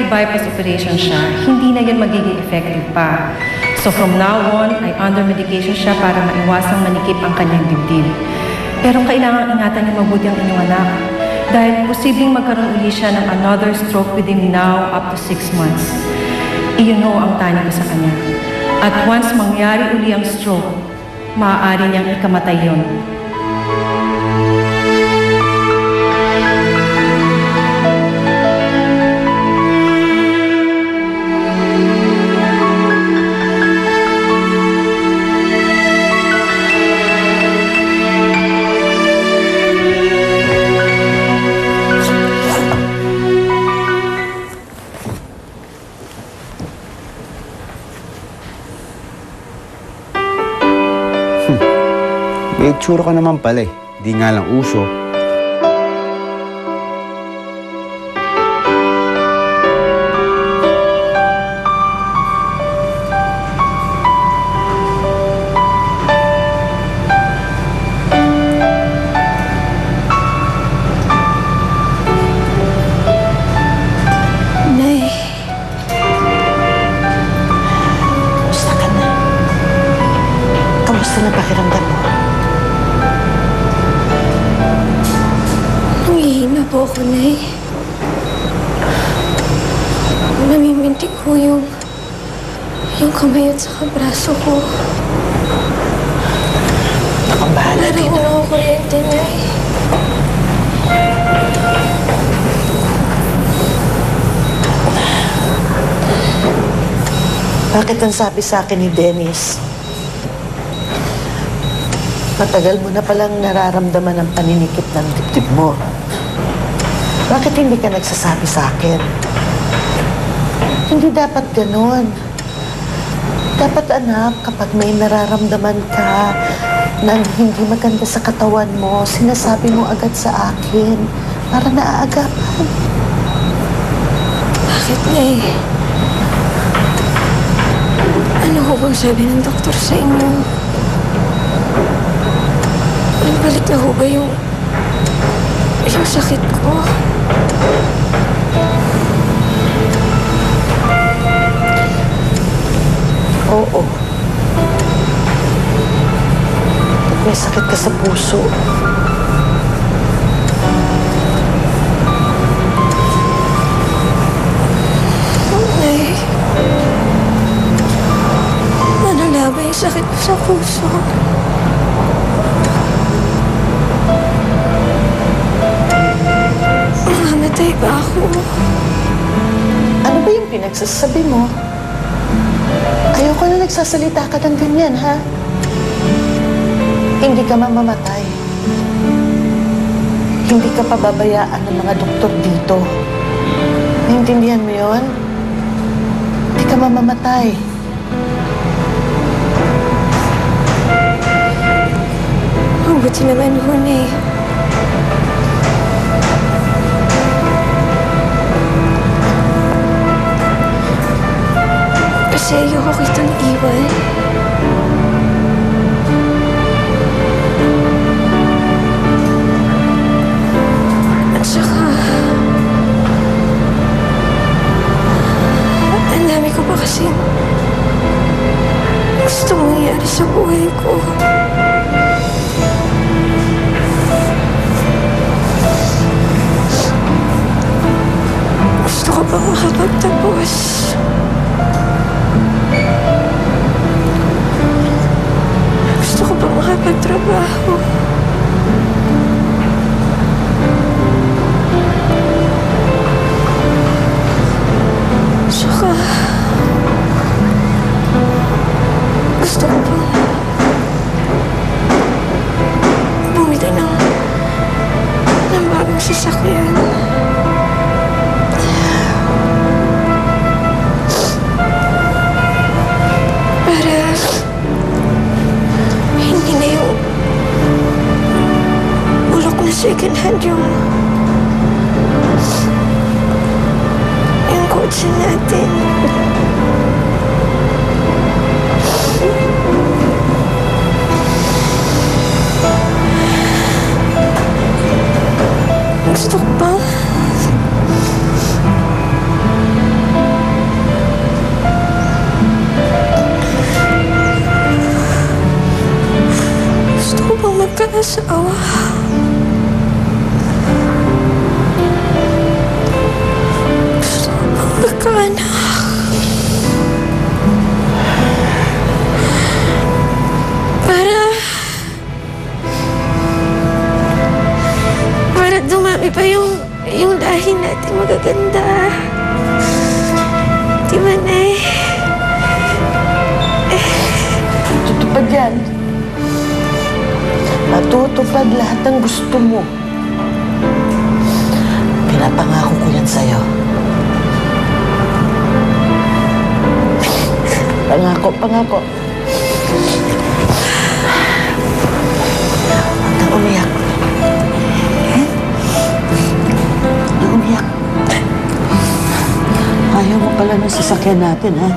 i-bypass operation siya, hindi na yan magiging effective pa. So from now on, ay under medication siya para maiwasang manikip ang kanyang dibdib. Pero kailangan ingatan niyo mabuti ang inyong anak dahil posibleng magkaroon uli siya ng another stroke within now up to 6 months. Iyon ho ang tanya ko sa kanya. At once mangyari uli ang stroke, maaari niyang ikamatay yun. May itsura ka naman pala eh. Di nga lang uso. Nay. Kamusta ka na? Kamusta na pakiramdam mo? Nangihina po ako, Nay. Namimintig ko yung kamay at saka braso ko. Akong bahala din. Wala ako kuryente, Nay. Bakit ang sabi sa akin ni Dennis? Matagal mo na palang nararamdaman ang paninikip ng dibdib mo. Bakit hindi ka nagsasabi sa akin? Hindi dapat ganon. Dapat anak, kapag may nararamdaman ka na hindi maganda sa katawan mo, sinasabi mo agad sa akin para naaagapan. Bakit, Nay? Ano ho bang sabi ng doktor sa inyo? Balik na ho ba yung sakit ko? Oo. May sakit ka sa puso. Nay, malala ba yung sakit ko sa puso? Mamamatay ba ako? Ano ba yung pinagsasabi mo? Ayoko na nagsasalita ka ng ganyan, ha? Hindi ka mamamatay. Hindi ka pababayaan ng mga doktor dito. Naintindihan mo yun? Hindi ka mamamatay. Mabuti naman, Hune. Kasi ayoko kitang iwan. At saka, ang dami ko pa kasing gusto mangyari sa buhay ko. Gusto ko pang makapagtapos. Gusto ko pang makapagtrabaho. Saka, gusto ko pang bumili ng bagong sasakyan. Second hand yung kotse natin. Gusto ko pa asawa. Gusto ko magkaanak. Para dumami pa yung lahi natin magaganda. Di ba, Nay? Tutupad yan. Matutupad lahat ng gusto mo. Pinapangako ko yan sa'yo. Pangako, pangako. Huwag kang umiyak. Huwag kang umiyak. Ayaw mo pala ng sasakyan natin, ha?